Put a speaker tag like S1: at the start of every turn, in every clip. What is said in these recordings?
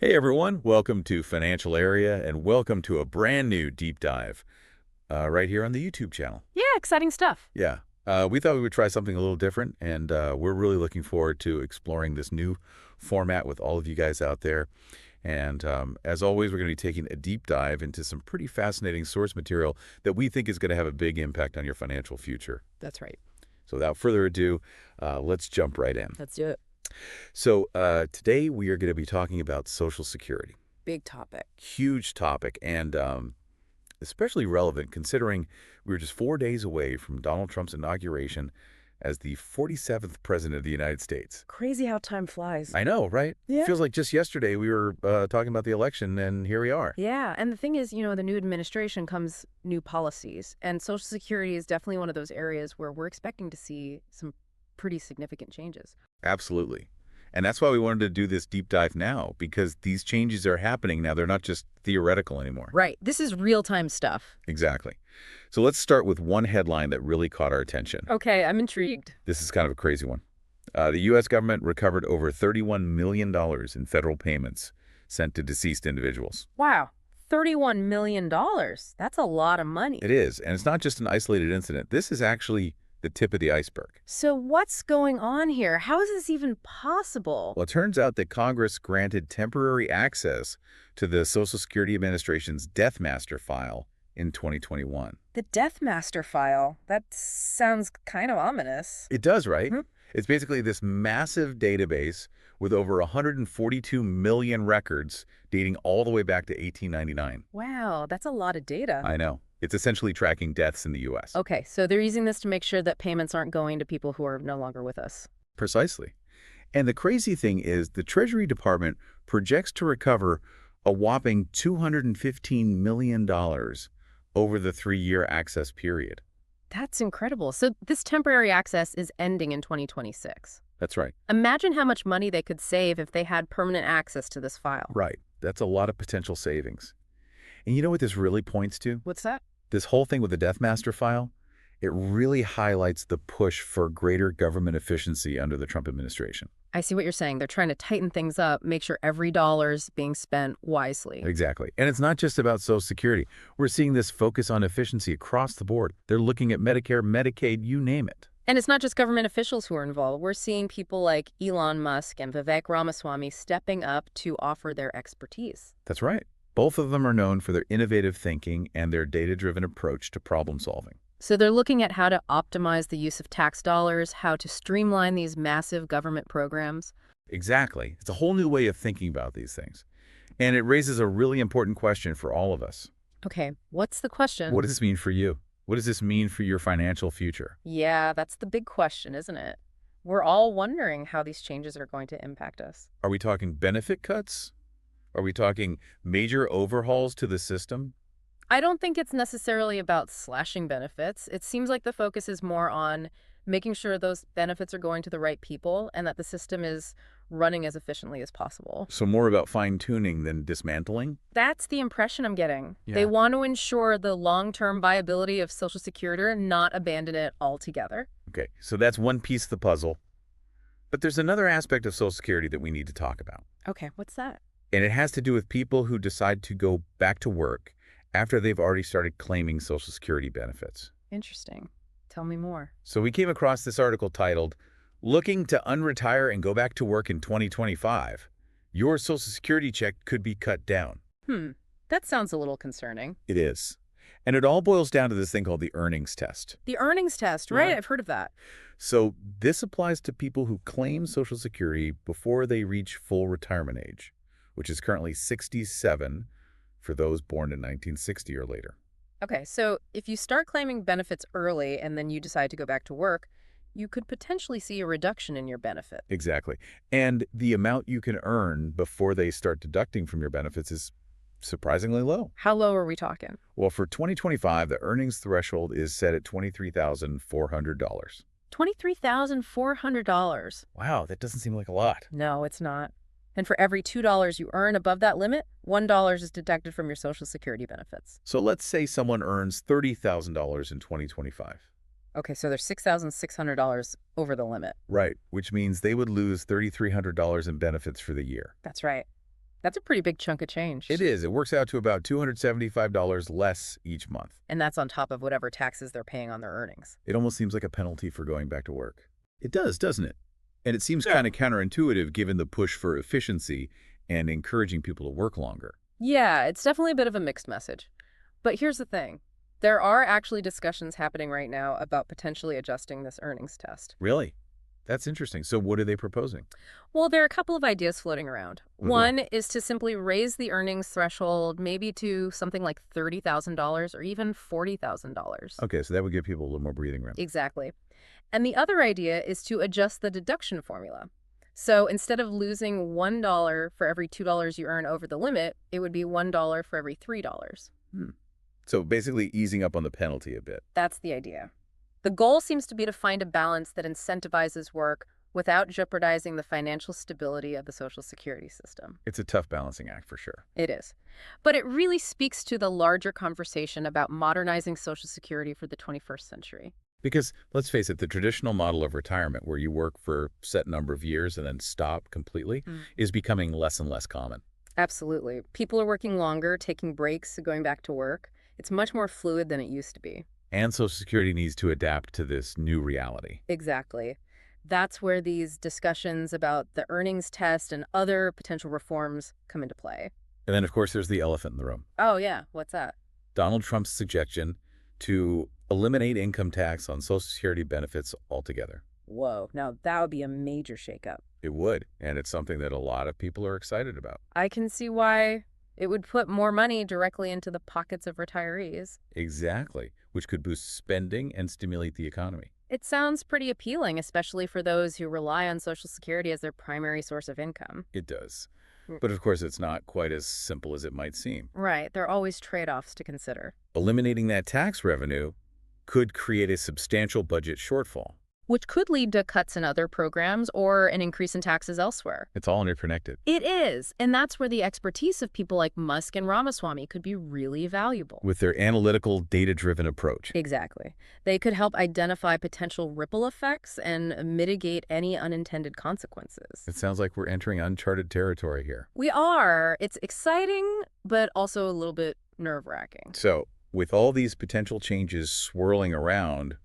S1: Hey everyone, welcome to Financial Area and welcome to a brand new deep dive right here on the YouTube channel.
S2: Yeah, exciting stuff.
S1: Yeah, we thought we would try something a little different and we're really looking forward to exploring this new format with all of you guys out there. And as always, we're going to be taking a deep dive into some pretty fascinating source material that we think is going to have a big impact on your financial future.
S2: That's right.
S1: So without further ado, let's jump right in.
S2: Let's do it.
S1: So today we are going to be talking about Social Security.
S2: Big topic.
S1: Huge topic and especially relevant considering we were just 4 days away from Donald Trump's inauguration as the 47th president of the United States.
S2: Crazy how time flies.
S1: I know, right?
S2: Yeah.
S1: Feels like just yesterday we were talking about the election and here we are.
S2: Yeah, and the thing is, the new administration comes new policies, and Social Security is definitely one of those areas where we're expecting to see some pretty significant changes.
S1: Absolutely. And that's why we wanted to do this deep dive now, because these changes are happening now. They're not just theoretical anymore.
S2: Right. This is real-time stuff.
S1: Exactly. So let's start with one headline that really caught our attention.
S2: Okay, I'm intrigued.
S1: This is kind of a crazy one. The U.S. government recovered over $31 million in federal payments sent to deceased individuals.
S2: Wow. $31 million. That's a lot of money.
S1: It is, and it's not just an isolated incident. This is actually the tip of the iceberg.
S2: So what's going on here? How is this even possible?
S1: Well, it turns out that Congress granted temporary access to the Social Security Administration's Death Master file in 2021.
S2: The Death Master file. That sounds kind of ominous.
S1: It does, right?
S2: Hmm.
S1: It's basically this massive database with over 142 million records dating all the way back to 1899.
S2: Wow, that's a lot of data.
S1: I know. It's essentially tracking deaths in the U.S.
S2: Okay, so they're using this to make sure that payments aren't going to people who are no longer with us.
S1: Precisely. And the crazy thing is the Treasury Department projects to recover a whopping $215 million over the 3-year access period.
S2: That's incredible. So this temporary access is ending in 2026.
S1: That's right.
S2: Imagine how much money they could save if they had permanent access to this file.
S1: Right. That's a lot of potential savings. And you know what this really points to?
S2: What's that?
S1: This whole thing with the Death Master file, it really highlights the push for greater government efficiency under the Trump administration.
S2: I see what you're saying. They're trying to tighten things up, make sure every dollar's being spent wisely.
S1: Exactly. And it's not just about Social Security. We're seeing this focus on efficiency across the board. They're looking at Medicare, Medicaid, you name it.
S2: And it's not just government officials who are involved. We're seeing people like Elon Musk and Vivek Ramaswamy stepping up to offer their expertise.
S1: That's right. Both of them are known for their innovative thinking and their data-driven approach to problem solving.
S2: So they're looking at how to optimize the use of tax dollars, how to streamline these massive government programs.
S1: Exactly. It's a whole new way of thinking about these things. And it raises a really important question for all of us.
S2: Okay, what's the question?
S1: What does this mean for you? What does this mean for your financial future?
S2: Yeah, that's the big question, isn't it? We're all wondering how these changes are going to impact us.
S1: Are we talking benefit cuts? Are we talking major overhauls to the system?
S2: I don't think it's necessarily about slashing benefits. It seems like the focus is more on making sure those benefits are going to the right people and that the system is running as efficiently as possible.
S1: So more about fine-tuning than dismantling?
S2: That's the impression I'm getting.
S1: Yeah.
S2: They want to ensure the long-term viability of Social Security and not abandon it altogether.
S1: Okay, so that's one piece of the puzzle. But there's another aspect of Social Security that we need to talk about.
S2: Okay, what's that?
S1: And it has to do with people who decide to go back to work after they've already started claiming Social Security benefits.
S2: Interesting. Tell me more.
S1: So we came across this article titled, "Looking to Unretire and Go Back to Work in 2025? Your Social Security check could be cut down."
S2: That sounds a little concerning.
S1: It is. And it all boils down to this thing called the earnings test.
S2: The earnings test, right?
S1: Yeah.
S2: I've heard of that.
S1: So this applies to people who claim Social Security before they reach full retirement age, which is currently 67 for those born in 1960 or later.
S2: Okay, so if you start claiming benefits early and then you decide to go back to work, you could potentially see a reduction in your benefit.
S1: Exactly. And the amount you can earn before they start deducting from your benefits is surprisingly low.
S2: How low are we talking?
S1: Well, for 2025, the earnings threshold is set at $23,400.
S2: $23,400.
S1: Wow, that doesn't seem like a lot.
S2: No, it's not. And for every $2 you earn above that limit, $1 is deducted from your Social Security benefits.
S1: So let's say someone earns $30,000 in 2025.
S2: Okay, so there's $6,600 over the limit.
S1: Right, which means they would lose $3,300 in benefits for the year.
S2: That's right. That's a pretty big chunk of change.
S1: It is. It works out to about $275 less each month.
S2: And that's on top of whatever taxes they're paying on their earnings.
S1: It almost seems like a penalty for going back to work. It does, doesn't it? And it seems kind of counterintuitive given the push for efficiency and encouraging people to work longer.
S2: Yeah, it's definitely a bit of a mixed message. But here's the thing. There are actually discussions happening right now about potentially adjusting this earnings test.
S1: Really? That's interesting. So what are they proposing?
S2: Well, there are a couple of ideas floating around.
S1: Mhm.
S2: One is to simply raise the earnings threshold maybe to something like $30,000 or even $40,000.
S1: Okay, so that would give people a little more breathing room.
S2: Exactly. And the other idea is to adjust the deduction formula. So instead of losing $1 for every $2 you earn over the limit, it would be $1 for every $3.
S1: Hmm. So basically easing up on the penalty a bit.
S2: That's the idea. The goal seems to be to find a balance that incentivizes work without jeopardizing the financial stability of the Social Security system.
S1: It's a tough balancing act for sure.
S2: It is. But it really speaks to the larger conversation about modernizing Social Security for the 21st century.
S1: Because let's face it, the traditional model of retirement where you work for a set number of years and then stop completely is becoming less and less common.
S2: Absolutely. People are working longer, taking breaks, going back to work. It's much more fluid than it used to be.
S1: And Social Security needs to adapt to this new reality.
S2: Exactly. That's where these discussions about the earnings test and other potential reforms come into play.
S1: And then, of course, there's the elephant in the room.
S2: Oh, yeah. What's that?
S1: Donald Trump's suggestion to eliminate income tax on Social Security benefits altogether.
S2: Whoa. Now, that would be a major shakeup.
S1: It would, and it's something that a lot of people are excited about.
S2: I can see why it would put more money directly into the pockets of retirees.
S1: Exactly, which could boost spending and stimulate the economy.
S2: It sounds pretty appealing, especially for those who rely on Social Security as their primary source of income.
S1: It does. But of course, it's not quite as simple as it might seem.
S2: Right. There are always trade-offs to consider.
S1: Eliminating that tax revenue could create a substantial budget shortfall.
S2: Which could lead to cuts in other programs or an increase in taxes elsewhere.
S1: It's all interconnected.
S2: It is, and that's where the expertise of people like Musk and Ramaswamy could be really valuable.
S1: With their analytical, data-driven approach.
S2: Exactly. They could help identify potential ripple effects and mitigate any unintended consequences.
S1: It sounds like we're entering uncharted territory here.
S2: We are. It's exciting, but also a little bit nerve-wracking.
S1: So, with all these potential changes swirling around,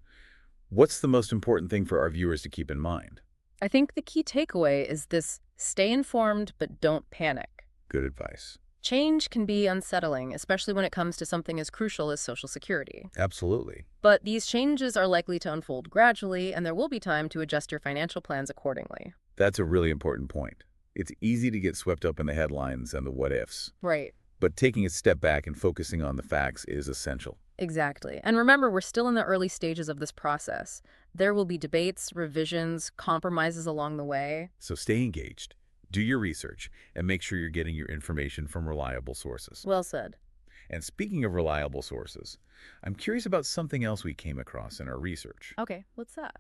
S1: what's the most important thing for our viewers to keep in mind?
S2: I think the key takeaway is this: stay informed, but don't panic.
S1: Good advice.
S2: Change can be unsettling, especially when it comes to something as crucial as Social Security.
S1: Absolutely.
S2: But these changes are likely to unfold gradually, and there will be time to adjust your financial plans accordingly.
S1: That's a really important point. It's easy to get swept up in the headlines and the what-ifs.
S2: Right.
S1: But taking a step back and focusing on the facts is essential.
S2: Exactly. And remember, we're still in the early stages of this process. There will be debates, revisions, compromises along the way.
S1: So stay engaged, do your research, and make sure you're getting your information from reliable sources.
S2: Well said.
S1: And speaking of reliable sources, I'm curious about something else we came across in our research.
S2: Okay, what's that?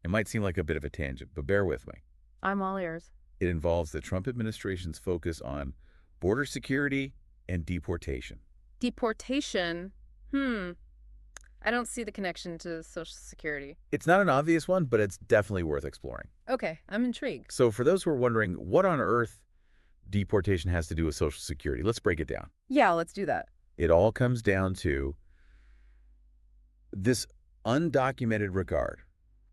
S1: It might seem like a bit of a tangent, but bear with me.
S2: I'm all ears.
S1: It involves the Trump administration's focus on border security and deportation.
S2: Deportation? I don't see the connection to Social Security.
S1: It's not an obvious one, but it's definitely worth exploring.
S2: Okay, I'm intrigued.
S1: So for those who are wondering what on earth deportation has to do with Social Security, let's break it down.
S2: Yeah, let's do that.
S1: It all comes down to this undocumented regard.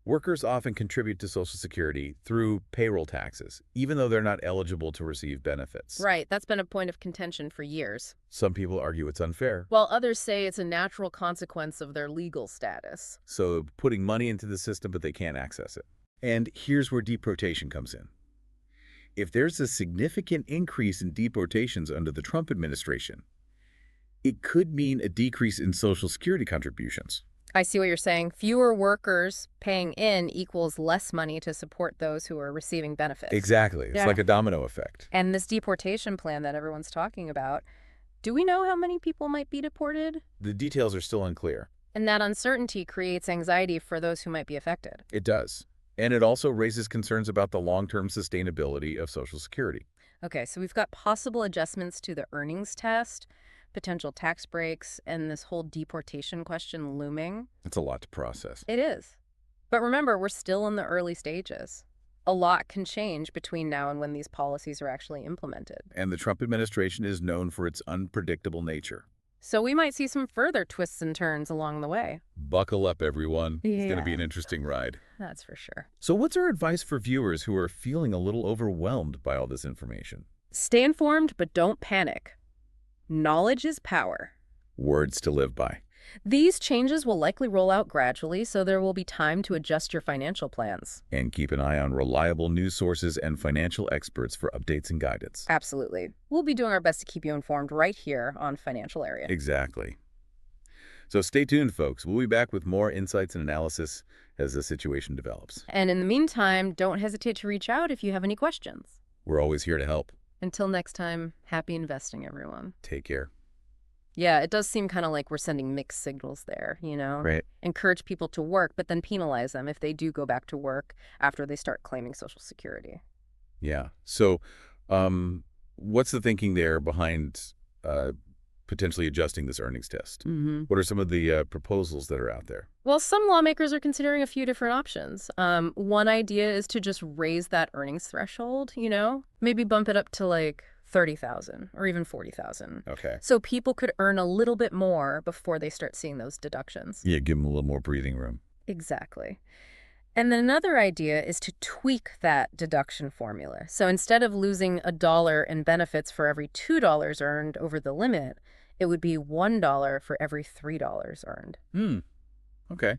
S1: Workers often contribute to Social Security through payroll taxes, even though they're not eligible to receive benefits.
S2: Right, that's been a point of contention for years.
S1: Some people argue it's unfair.
S2: While others say it's a natural consequence of their legal status.
S1: So putting money into the system, but they can't access it. And here's where deportation comes in. If there's a significant increase in deportations under the Trump administration, it could mean a decrease in Social Security contributions.
S2: I see what you're saying. Fewer workers paying in equals less money to support those who are receiving benefits.
S1: Exactly. It's like a domino effect.
S2: And this deportation plan that everyone's talking about, do we know how many people might be deported?
S1: The details are still unclear.
S2: And that uncertainty creates anxiety for those who might be affected.
S1: It does. And it also raises concerns about the long-term sustainability of Social Security.
S2: Okay, so we've got possible adjustments to the earnings test, potential tax breaks, and this whole deportation question looming.
S1: It's a lot to process.
S2: It is. But remember, we're still in the early stages. A lot can change between now and when these policies are actually implemented.
S1: And the Trump administration is known for its unpredictable nature.
S2: So we might see some further twists and turns along the way.
S1: Buckle up, everyone. It's going to be
S2: Yeah.
S1: an interesting ride.
S2: That's for sure.
S1: So what's our advice for viewers who are feeling a little overwhelmed by all this information?
S2: Stay informed, but don't panic. Knowledge is power.
S1: Words to live by.
S2: These changes will likely roll out gradually, so there will be time to adjust your financial plans.
S1: And keep an eye on reliable news sources and financial experts for updates and guidance.
S2: Absolutely. We'll be doing our best to keep you informed right here on Financial Area.
S1: Exactly. So stay tuned, folks. We'll be back with more insights and analysis as the situation develops.
S2: And in the meantime, don't hesitate to reach out if you have any questions.
S1: We're always here to help.
S2: Until next time, happy investing, everyone.
S1: Take care.
S2: Yeah, it does seem kind of like we're sending mixed signals there,
S1: Right.
S2: Encourage people to work, but then penalize them if they do go back to work after they start claiming Social Security.
S1: Yeah. So what's the thinking there behind potentially adjusting this earnings test? What are some of the proposals that are out there?
S2: Well, some lawmakers are considering a few different options. One idea is to just raise that earnings threshold, maybe bump it up to like 30,000 or even 40,000.
S1: Okay.
S2: So people could earn a little bit more before they start seeing those deductions.
S1: Yeah, give them a little more breathing room.
S2: Exactly. And then another idea is to tweak that deduction formula. So instead of losing $1 in benefits for every $2 earned over the limit, it would be $1 for every $3 earned.
S1: Okay.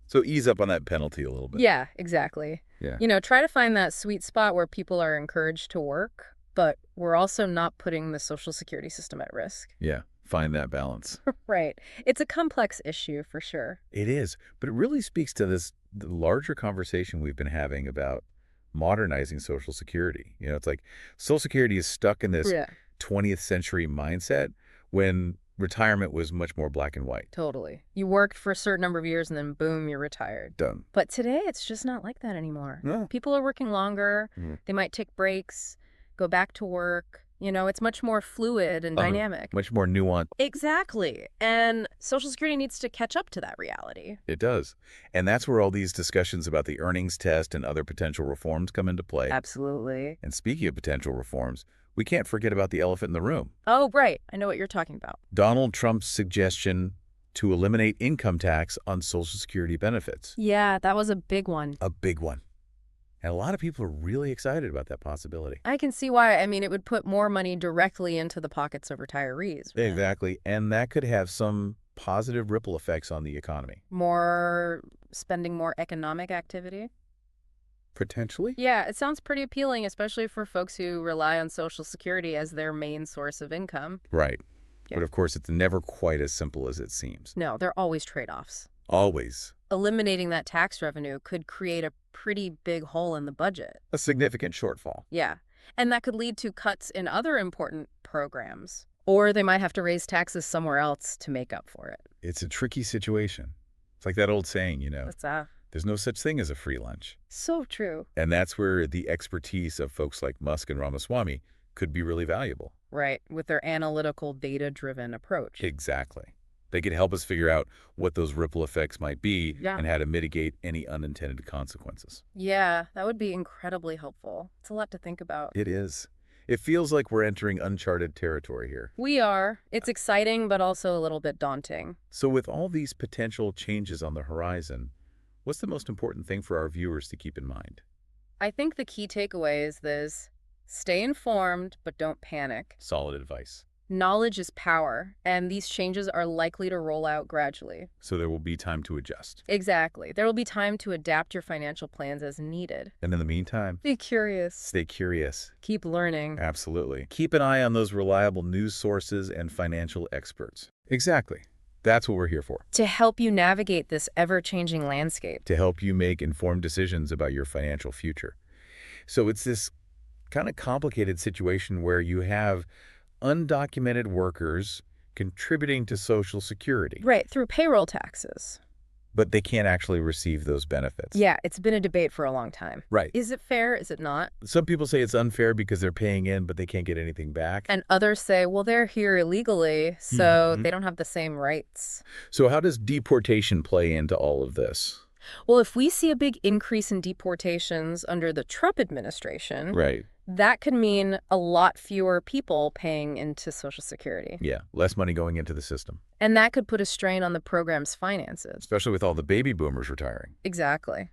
S1: So ease up on that penalty a little bit.
S2: Yeah, exactly.
S1: Yeah.
S2: Try to find that sweet spot where people are encouraged to work, but we're also not putting the Social Security system at risk.
S1: Yeah. Find that balance.
S2: Right. It's a complex issue for sure.
S1: It is. But it really speaks to the larger conversation we've been having about modernizing Social Security. It's like Social Security is stuck in this
S2: Yeah,
S1: 20th century mindset when retirement was much more black and white.
S2: totally. You worked for a certain number of years and then boom, you're retired.
S1: Done.
S2: But today, it's just not like that anymore.
S1: No.
S2: People are working longer.
S1: Mhm.
S2: They might take breaks, go back to work. It's much more fluid and dynamic.
S1: Much more nuanced.
S2: Exactly. And Social Security needs to catch up to that reality.
S1: It does. And that's where all these discussions about the earnings test and other potential reforms come into play.
S2: Absolutely.
S1: And speaking of potential reforms, we can't forget about the elephant in the room.
S2: Oh, right. I know what you're talking about.
S1: Donald Trump's suggestion to eliminate income tax on Social Security benefits.
S2: Yeah, that was a big one.
S1: A big one. And a lot of people are really excited about that possibility.
S2: I can see why. I mean, it would put more money directly into the pockets of retirees. Right?
S1: Exactly. And that could have some positive ripple effects on the economy.
S2: More spending, more economic activity.
S1: Potentially?
S2: Yeah, it sounds pretty appealing, especially for folks who rely on Social Security as their main source of income.
S1: Right.
S2: Yeah.
S1: But of course, it's never quite as simple as it seems.
S2: No, there are always trade-offs.
S1: Always.
S2: Eliminating that tax revenue could create a pretty big hole in the budget.
S1: A significant shortfall.
S2: Yeah, and that could lead to cuts in other important programs. Or they might have to raise taxes somewhere else to make up for it.
S1: It's a tricky situation. It's like that old saying,
S2: That's
S1: there's no such thing as a free lunch.
S2: so true.
S1: And that's where the expertise of folks like Musk and Ramaswamy could be really valuable.
S2: Right, with their analytical, data-driven approach.
S1: Exactly. They could help us figure out what those ripple effects might be
S2: Yeah.
S1: and how to mitigate any unintended consequences.
S2: Yeah, that would be incredibly helpful. It's a lot to think about.
S1: It is. It feels like we're entering uncharted territory here.
S2: We are. It's exciting, but also a little bit daunting.
S1: So with all these potential changes on the horizon, what's the most important thing for our viewers to keep in mind?
S2: I think the key takeaway is this: stay informed, but don't panic.
S1: Solid advice.
S2: Knowledge is power, and these changes are likely to roll out gradually.
S1: So there will be time to adjust.
S2: Exactly. There will be time to adapt your financial plans as needed.
S1: And in the meantime,
S2: Be curious.
S1: stay curious.
S2: Keep learning.
S1: Absolutely. Keep an eye on those reliable news sources and financial experts. Exactly. That's what we're here for.
S2: To help you navigate this ever-changing landscape.
S1: To help you make informed decisions about your financial future. So it's this kind of complicated situation where you have undocumented workers contributing to Social Security,
S2: Right, through payroll taxes.
S1: but they can't actually receive those benefits.
S2: Yeah, it's been a debate for a long time.
S1: Right.
S2: Is it fair? Is it not?
S1: Some people say it's unfair because they're paying in, but they can't get anything back.
S2: And others say, well, they're here illegally, so
S1: Mhm.
S2: they don't have the same rights.
S1: So how does deportation play into all of this?
S2: Well, if we see a big increase in deportations under the Trump administration,
S1: Right.
S2: that could mean a lot fewer people paying into Social Security.
S1: Yeah, less money going into the system,
S2: And that could put a strain on the program's finances.
S1: especially with all the baby boomers retiring.
S2: Exactly.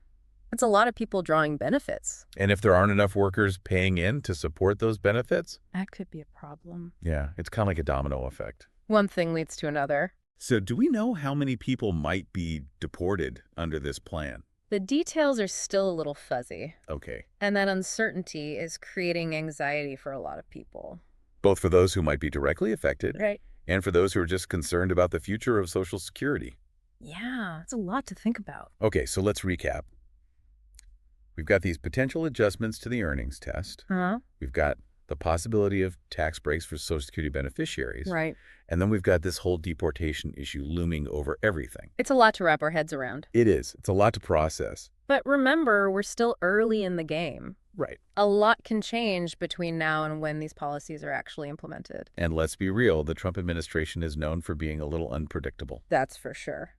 S2: That's a lot of people drawing benefits.
S1: And if there aren't enough workers paying in to support those benefits,
S2: That could be a problem.
S1: yeah, it's kind of like a domino effect.
S2: One thing leads to another.
S1: So do we know how many people might be deported under this plan?
S2: The details are still a little fuzzy,
S1: Okay.
S2: and that uncertainty is creating anxiety for a lot of people.
S1: Both for those who might be directly affected
S2: Right.
S1: and for those who are just concerned about the future of Social Security.
S2: Yeah, it's a lot to think about.
S1: Okay, so let's recap. We've got these potential adjustments to the earnings test.
S2: Huh?
S1: We've got the possibility of tax breaks for Social Security beneficiaries.
S2: Right.
S1: And then we've got this whole deportation issue looming over everything.
S2: It's a lot to wrap our heads around.
S1: It is. It's a lot to process.
S2: But remember, we're still early in the game.
S1: Right.
S2: A lot can change between now and when these policies are actually implemented.
S1: And let's be real, the Trump administration is known for being a little unpredictable.
S2: That's for sure.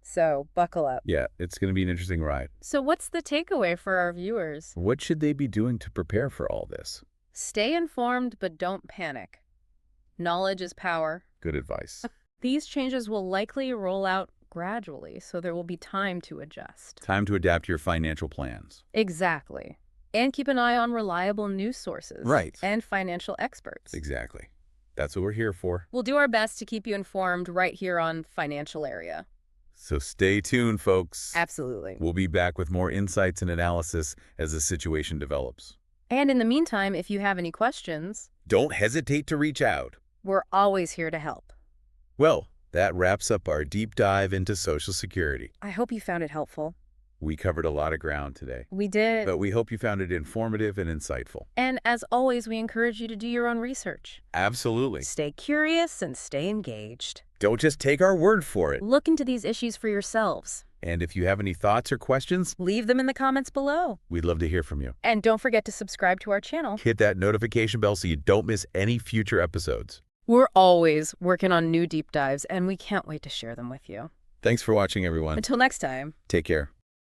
S2: So buckle up.
S1: Yeah, it's going to be an interesting ride.
S2: So what's the takeaway for our viewers?
S1: What should they be doing to prepare for all this?
S2: Stay informed, but don't panic. Knowledge is power.
S1: Good advice.
S2: These changes will likely roll out gradually, so there will be time to adjust.
S1: Time to adapt your financial plans.
S2: Exactly. And keep an eye on reliable news sources.
S1: Right.
S2: And financial experts.
S1: Exactly. That's what we're here for.
S2: We'll do our best to keep you informed right here on Financial Area.
S1: So stay tuned, folks.
S2: Absolutely.
S1: We'll be back with more insights and analysis as the situation develops.
S2: And in the meantime, if you have any questions,
S1: Don't hesitate to reach out.
S2: we're always here to help.
S1: Well, that wraps up our deep dive into Social Security.
S2: I hope you found it helpful.
S1: We covered a lot of ground today,
S2: We did.
S1: but we hope you found it informative and insightful.
S2: And as always, we encourage you to do your own research.
S1: Absolutely.
S2: Stay curious and stay engaged.
S1: Don't just take our word for it.
S2: Look into these issues for yourselves.
S1: And if you have any thoughts or questions,
S2: Leave them in the comments below.
S1: we'd love to hear from you.
S2: And don't forget to subscribe to our channel.
S1: Hit that notification bell so you don't miss any future episodes.
S2: We're always working on new deep dives, and we can't wait to share them with you.
S1: Thanks for watching, everyone.
S2: Until next time.
S1: Take care.